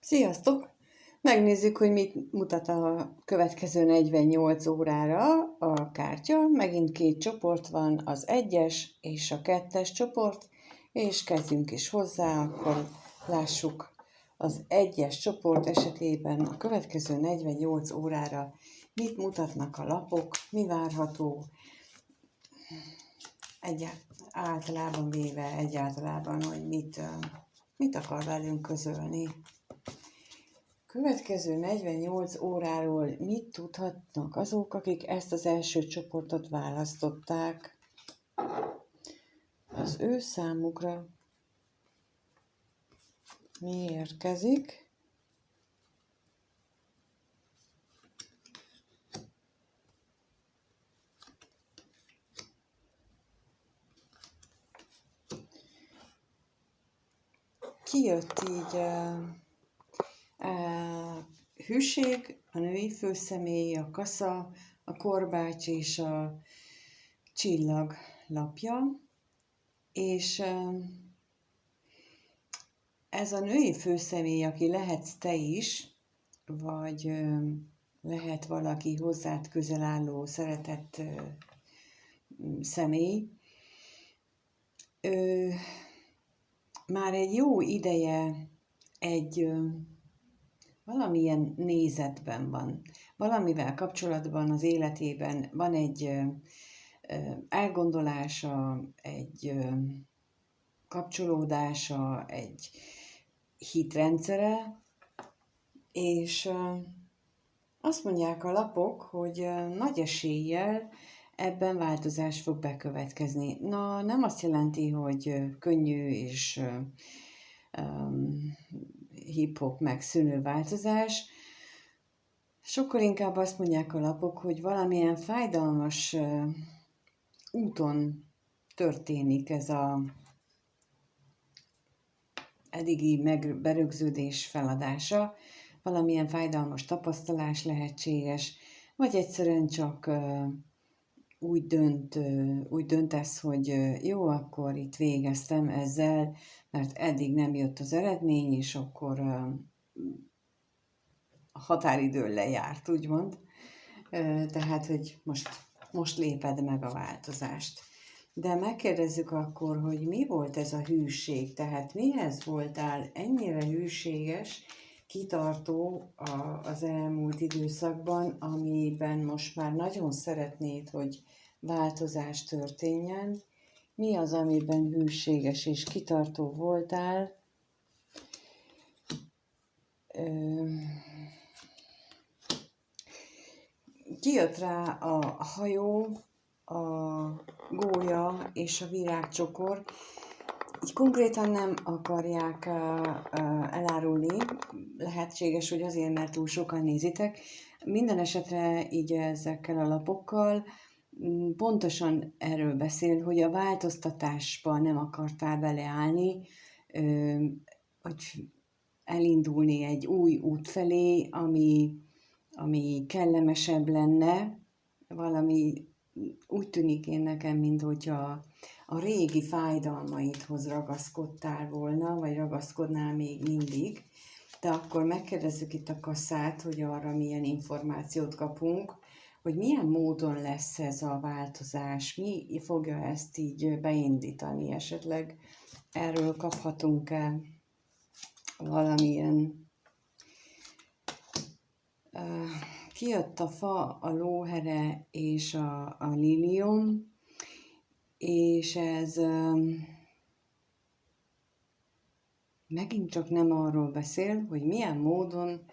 Sziasztok! Megnézzük, hogy mit mutat a következő 48 órára a kártya. Megint két csoport van, az 1-es és a 2-es csoport, és kezdjünk is hozzá, akkor lássuk az 1-es csoport esetében a következő 48 órára mit mutatnak a lapok, mi várható, általában véve egyáltalában, hogy mit akar velünk közölni. Következő 48 óráról mit tudhatnak azok, akik ezt az első csoportot választották? Az ő számukra mi érkezik? Kijött így hűség, a női főszemély, a kasza, a korbács és a csillag lapja, és ez a női főszemély, aki lehetsz te is, vagy lehet valaki hozzád közel álló, szeretett személy, már egy jó ideje valamilyen nézetben van. Valamivel kapcsolatban az életében van egy elgondolása, egy kapcsolódása, egy hitrendszere, és azt mondják a lapok, hogy nagy eséllyel ebben változás fog bekövetkezni. Na, nem azt jelenti, hogy könnyű és hip-hop meg szűnő változás. Sokkal inkább azt mondják a lapok, hogy valamilyen fájdalmas úton történik ez a eddigi berögződés feladása, valamilyen fájdalmas tapasztalás lehetséges, vagy egyszerűen csak úgy döntesz, hogy jó, akkor itt végeztem ezzel, mert eddig nem jött az eredmény, és akkor a határidő lejárt, úgymond. Tehát, hogy most léped meg a változást. De megkérdezzük akkor, hogy mi volt ez a hűség, tehát mihez voltál ennyire hűséges, kitartó az elmúlt időszakban, amiben most már nagyon szeretnéd, hogy változás történjen. Mi az, amiben hűséges és kitartó voltál? Kijött rá a hajó, a gólya és a virágcsokor. Így konkrétan nem akarják elárulni, lehetséges, hogy azért, mert túl sokan nézitek. Minden esetre így ezekkel a lapokkal pontosan erről beszél, hogy a változtatásba nem akartál beleállni, hogy elindulni egy új út felé, ami kellemesebb lenne, valami úgy tűnik én nekem, mint hogyha a régi fájdalmaidhoz ragaszkodtál volna, vagy ragaszkodnál még mindig, de akkor megkérdezzük itt a kasszát, hogy arra milyen információt kapunk, hogy milyen módon lesz ez a változás, mi fogja ezt így beindítani, esetleg erről kaphatunk-e valamilyen... Kijött a fa, a lóhere és a lilium, és ez megint csak nem arról beszél, hogy milyen módon,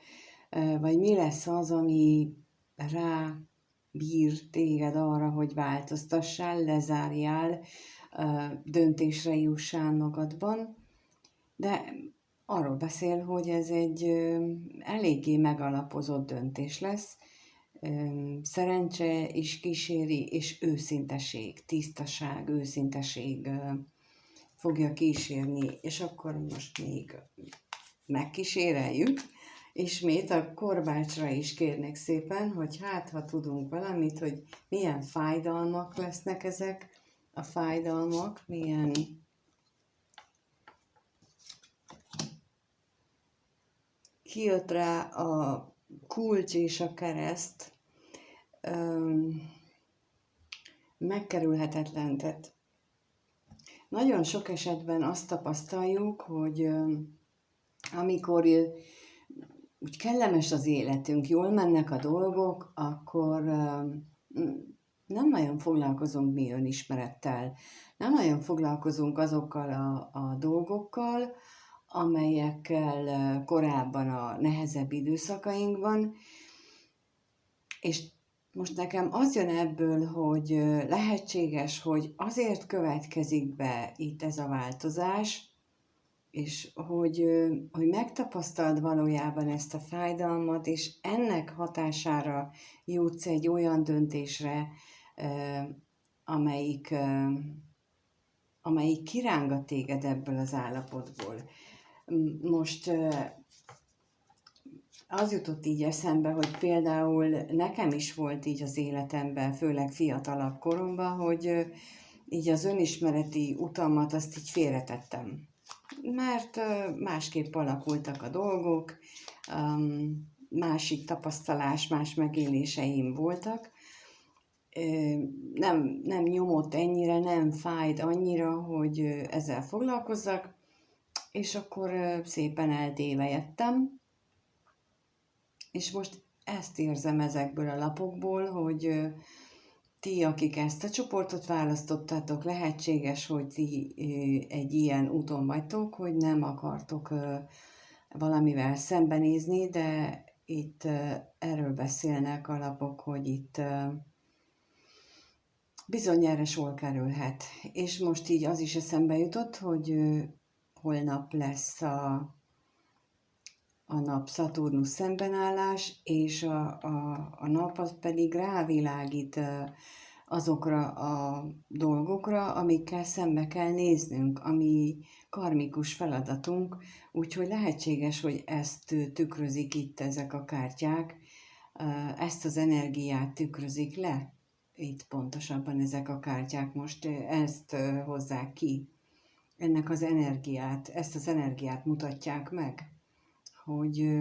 vagy mi lesz az, ami rá bír téged arra, hogy változtassál, lezárjál, döntésre jussál magadban, de arról beszél, hogy ez egy eléggé megalapozott döntés lesz, szerencse is kíséri, és őszinteség, tisztaság, őszinteség fogja kísérni, és akkor most még megkíséreljük. Ismét a korbácsra is kérnék szépen, hogy ha tudunk valamit, hogy milyen fájdalmak lesznek ezek a fájdalmak, milyen kijött rá a kulcs és a kereszt, megkerülhetetlen. Tehát nagyon sok esetben azt tapasztaljuk, hogy amikor úgy kellemes az életünk, jól mennek a dolgok, akkor nem nagyon foglalkozunk mi önismerettel. Nem nagyon foglalkozunk azokkal a dolgokkal, amelyekkel korábban a nehezebb időszakainkban, és most nekem az jön ebből, hogy lehetséges, hogy azért következik be itt ez a változás, és hogy megtapasztald valójában ezt a fájdalmat, és ennek hatására jutsz egy olyan döntésre, amelyik kirángat téged ebből az állapotból. Most az jutott így eszembe, hogy például nekem is volt így az életemben, főleg fiatalabb koromban, hogy így az önismereti utamat azt így félretettem. Mert másképp alakultak a dolgok, másik tapasztalás, más megéléseim voltak. Nem nyomott ennyire, nem fájt annyira, hogy ezzel foglalkozzak, és akkor szépen eltévejettem. És most ezt érzem ezekből a lapokból, hogy ti, akik ezt a csoportot választottátok, lehetséges, hogy ti egy ilyen úton vagytok, hogy nem akartok valamivel szembenézni, de itt erről beszélnek a lapok, hogy itt bizony erre sor kerülhet. És most így az is eszembe jutott, hogy holnap lesz a nap Szaturnusz szembenállás, és a nap az pedig rávilágít azokra a dolgokra, amikkel szembe kell néznünk, ami karmikus feladatunk, úgyhogy lehetséges, hogy ezt tükrözik itt ezek a kártyák, ezt az energiát tükrözik le, itt pontosabban ezek a kártyák most ezt hozzák ki, ennek az energiát, ezt az energiát mutatják meg, hogy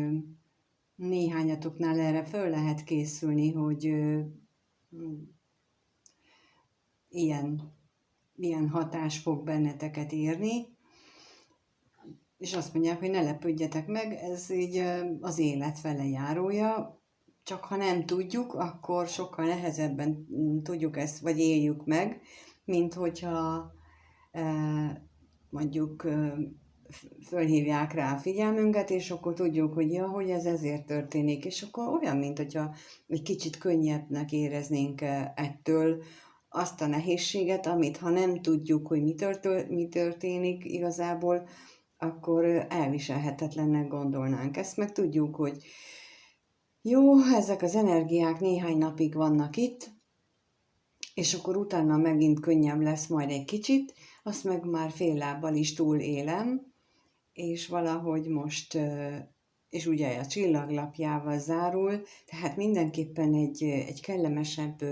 néhányatoknál erre föl lehet készülni, hogy ilyen hatás fog benneteket érni, és azt mondják, hogy ne lepődjetek meg, ez így az élet vele járója, csak ha nem tudjuk, akkor sokkal nehezebben tudjuk ezt, vagy éljük meg, mint hogyha mondjuk fölhívják rá a figyelmünket, és akkor tudjuk, hogy ja, hogy ez ezért történik, és akkor olyan, mint hogyha egy kicsit könnyebbnek éreznénk ettől azt a nehézséget, amit ha nem tudjuk, hogy mi történik igazából, akkor elviselhetetlennek gondolnánk. Ezt meg tudjuk, hogy jó, ezek az energiák néhány napig vannak itt, és akkor utána megint könnyebb lesz majd egy kicsit, azt meg már fél lábbal is túlélem, és valahogy most, és ugye a csillaglapjával zárul, tehát mindenképpen egy kellemesebb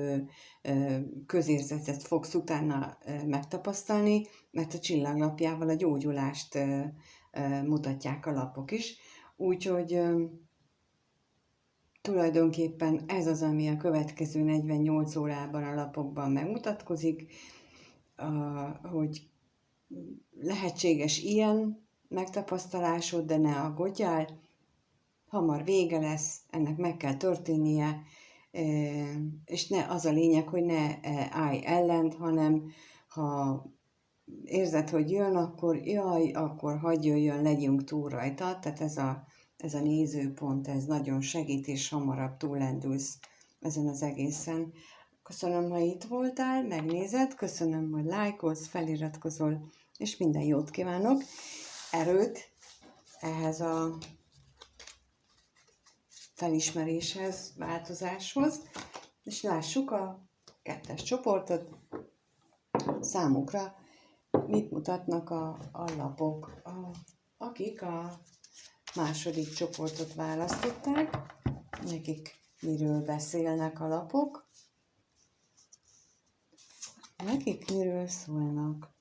közérzetet fogsz utána megtapasztalni, mert a csillaglapjával a gyógyulást mutatják a lapok is. Úgyhogy tulajdonképpen ez az, ami a következő 48 órában a lapokban megmutatkozik, hogy lehetséges ilyen megtapasztalásod, de ne aggódjál, hamar vége lesz, ennek meg kell történnie, és ne az a lényeg, hogy ne állj ellent, hanem ha érzed, hogy jön, akkor jaj, akkor hagyj jöjjön, legyünk túl rajta, tehát ez a nézőpont, ez nagyon segít, és hamarabb túllendülsz ezen az egészen. Köszönöm, ha itt voltál, megnézed, köszönöm, hogy lájkolsz, feliratkozol, és minden jót kívánok, erőt ehhez a felismeréshez, változáshoz, és lássuk a 2-es csoportot, számukra mit mutatnak a lapok, akik a második csoportot választották, nekik miről beszélnek a lapok, nekik miről szólnak.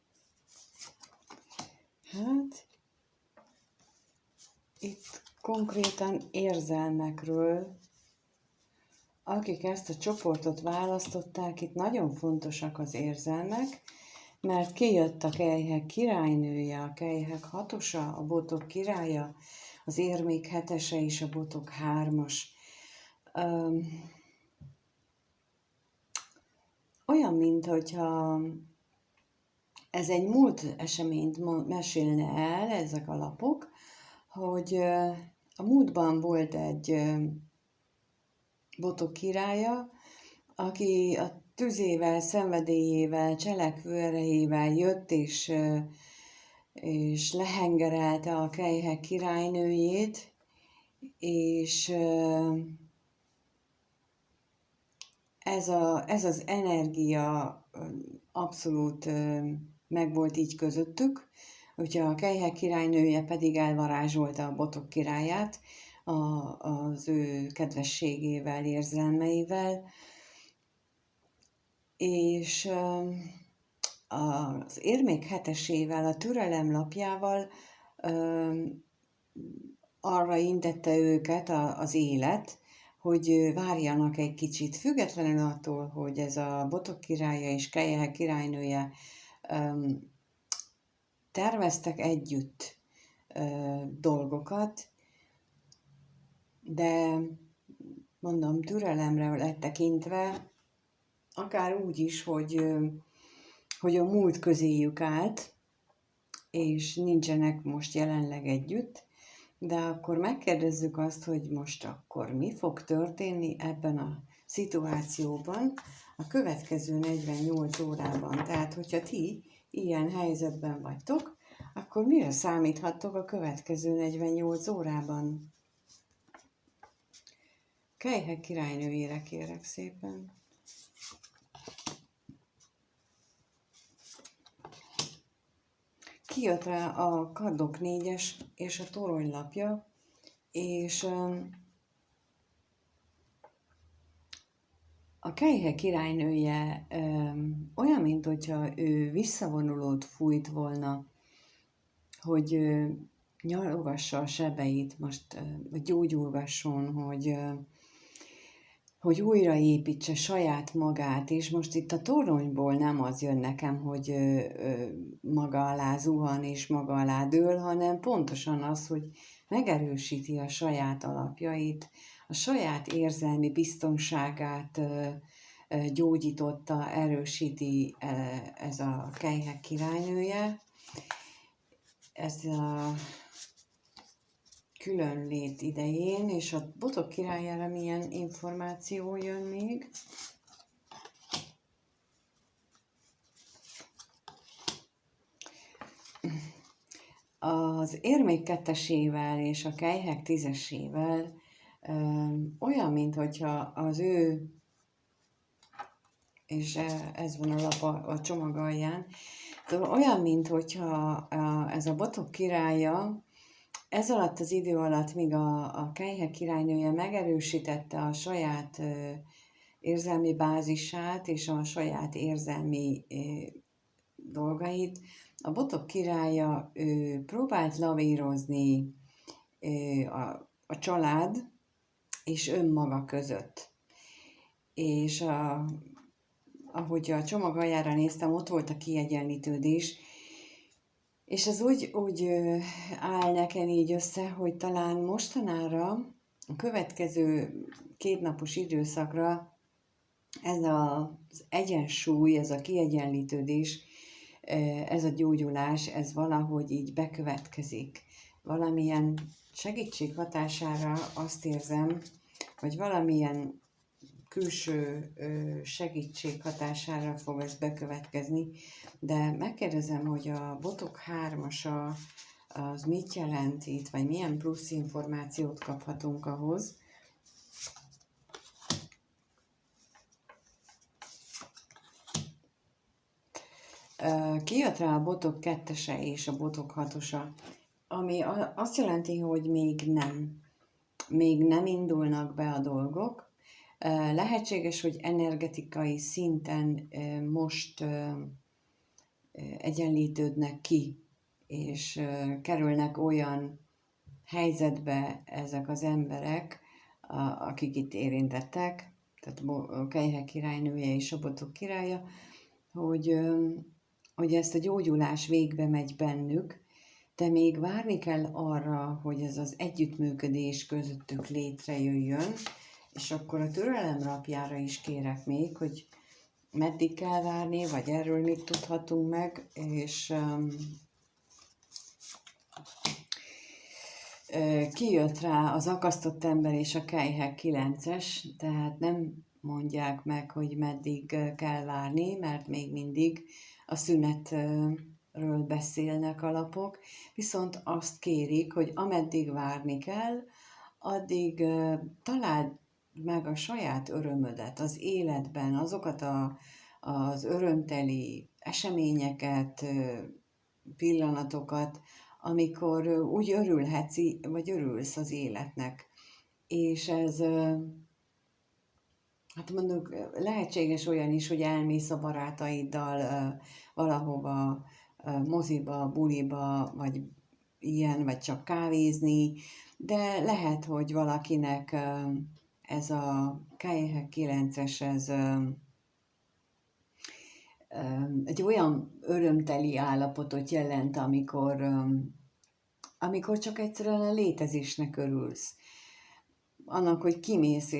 Hát, itt konkrétan érzelmekről, akik ezt a csoportot választották, itt nagyon fontosak az érzelmek, mert kijött a kelyhek királynője, a kelyhek hatosa, a botok királya, az érmék hetese és a botok hármas. Olyan, mintha ez egy múlt eseményt mesélne el, ezek a lapok, hogy a múltban volt egy botok királya, aki a tüzével, szenvedélyével, cselekvő erejével jött, és lehengerelte a kelyhek királynőjét, és ez az energia abszolút megvolt így közöttük, úgyhogy a kelyhek királynője pedig elvarázsolta a botok királyát az ő kedvességével, érzelmeivel, és az érmék hetesével, a türelem lapjával arra intette őket az élet, hogy várjanak egy kicsit, függetlenül attól, hogy ez a botok királya és kelyhek királynője terveztek együtt dolgokat, de mondom, türelemre lett tekintve, akár úgy is, hogy a múlt közéjük állt, és nincsenek most jelenleg együtt, de akkor megkérdezzük azt, hogy most akkor mi fog történni ebben a szituációban a következő 48 órában. Tehát, hogyha ti ilyen helyzetben vagytok, akkor mire számíthattok a következő 48 órában? Kelyhek királynőjére kérek szépen. Kijött rá a kardok 4-es és a toronylapja, és a kelyhek királynője olyan, mint hogyha ő visszavonulót fújt volna, hogy nyalogassa a sebeit, most, vagy gyógyulgasson, hogy újraépítse saját magát, és most itt a toronyból nem az jön nekem, hogy maga alá zuhan és maga alá dől, hanem pontosan az, hogy megerősíti a saját alapjait, a saját érzelmi biztonságát gyógyította, erősíti ez a kelyhek királynője. Ez a különlét idején, és a botok királyára milyen információ jön még. Az érmék kettesével és a kelyhek 10-esével olyan, mintha az ő, és ez van a lap a csomag alján, olyan, mintha ez a botok királya ez alatt az idő alatt, míg a kelyhek királynője megerősítette a saját érzelmi bázisát és a saját érzelmi dolgait, a botok királya próbált lavírozni a család és önmaga között. És ahogy a csomag aljára néztem, ott volt a kiegyenlítődés, és ez úgy áll nekem így össze, hogy talán mostanára, a következő 2 napos időszakra ez az egyensúly, ez a kiegyenlítődés, ez a gyógyulás, ez valahogy így bekövetkezik. Valamilyen segítség hatására azt érzem, hogy valamilyen külső segítség hatására fog ez bekövetkezni, de megkérdezem, hogy a botok 3-asa az mit jelent itt, vagy milyen plusz információt kaphatunk ahhoz. Kijött rá a botok 2-ese és a botok 6-osa, ami azt jelenti, hogy még nem indulnak be a dolgok. Lehetséges, hogy energetikai szinten most egyenlítődnek ki, és kerülnek olyan helyzetbe ezek az emberek, akik itt érintettek, tehát a Kejhek királynője és a Botok királya, hogy ezt a gyógyulás végbe megy bennük, de még várni kell arra, hogy ez az együttműködés közöttük létrejöjjön, és akkor a türelem rapjára is kérek még, hogy meddig kell várni, vagy erről mit tudhatunk meg, és kijött rá az akasztott ember és a Kejhek 9-es, tehát nem mondják meg, hogy meddig kell várni, mert még mindig a szünetről beszélnek a lapok, viszont azt kérik, hogy ameddig várni kell, addig találd meg a saját örömödet az életben, azokat az örömteli eseményeket, pillanatokat, amikor úgy örülhetsz, vagy örülsz az életnek. És ez, hát mondjuk lehetséges olyan is, hogy elmész a barátaiddal valahova, moziba, buliba, vagy ilyen, vagy csak kávézni, de lehet, hogy valakinek ez a Kejhek 9-es, ez egy olyan örömteli állapotot jelent, amikor csak egyszerűen a létezésnek örülsz. Annak, hogy kimész,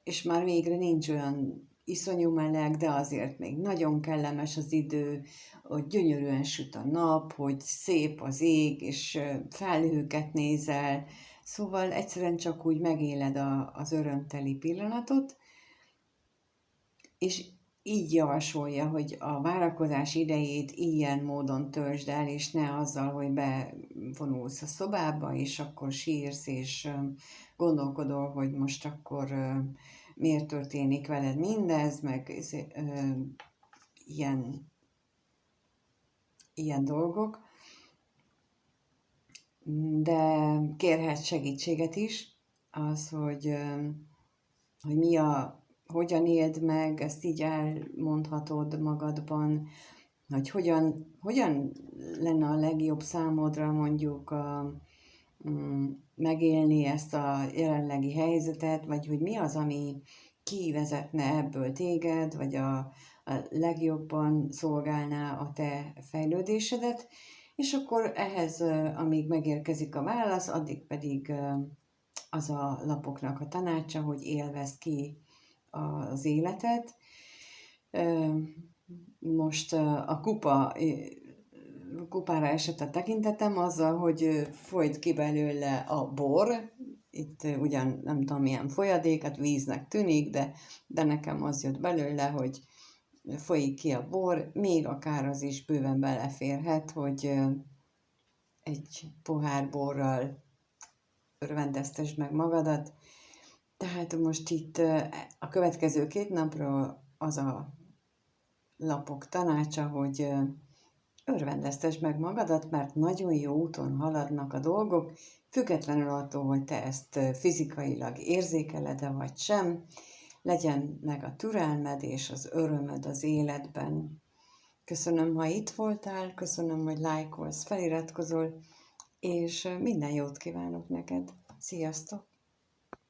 és már végre nincs olyan iszonyú meleg, de azért még nagyon kellemes az idő, hogy gyönyörűen süt a nap, hogy szép az ég, és felhőket nézel, szóval egyszerűen csak úgy megéled az örömteli pillanatot, és így javasolja, hogy a várakozás idejét ilyen módon töltsd el, és ne azzal, hogy bevonulsz a szobába, és akkor sírsz, és gondolkodol, hogy most akkor miért történik veled mindez, meg ilyen dolgok. De kérhet segítséget is, az, hogy hogyan éld meg, ezt így elmondhatod magadban, hogy hogyan lenne a legjobb számodra mondjuk megélni ezt a jelenlegi helyzetet, vagy hogy mi az, ami kivezetne ebből téged, vagy a legjobban szolgálná a te fejlődésedet, és akkor ehhez, amíg megérkezik a válasz, addig pedig az a lapoknak a tanácsa, hogy élvezd ki az életet. Most a kupára esett a tekintetem azzal, hogy folyt ki belőle a bor, itt ugyan nem tudom milyen folyadék, hát víznek tűnik, de nekem az jött belőle, hogy folyik ki a bor, még akár az is bőven beleférhet, hogy egy pohár borral örvendeztesd meg magadat. Tehát most itt a következő 2 napra az a lapok tanácsa, hogy örvendeztesd meg magadat, mert nagyon jó úton haladnak a dolgok, függetlenül attól, hogy te ezt fizikailag érzékeled-e vagy sem, legyen meg a türelmed és az örömöd az életben. Köszönöm, ha itt voltál, köszönöm, hogy lájkolsz, feliratkozol, és minden jót kívánok neked. Sziasztok!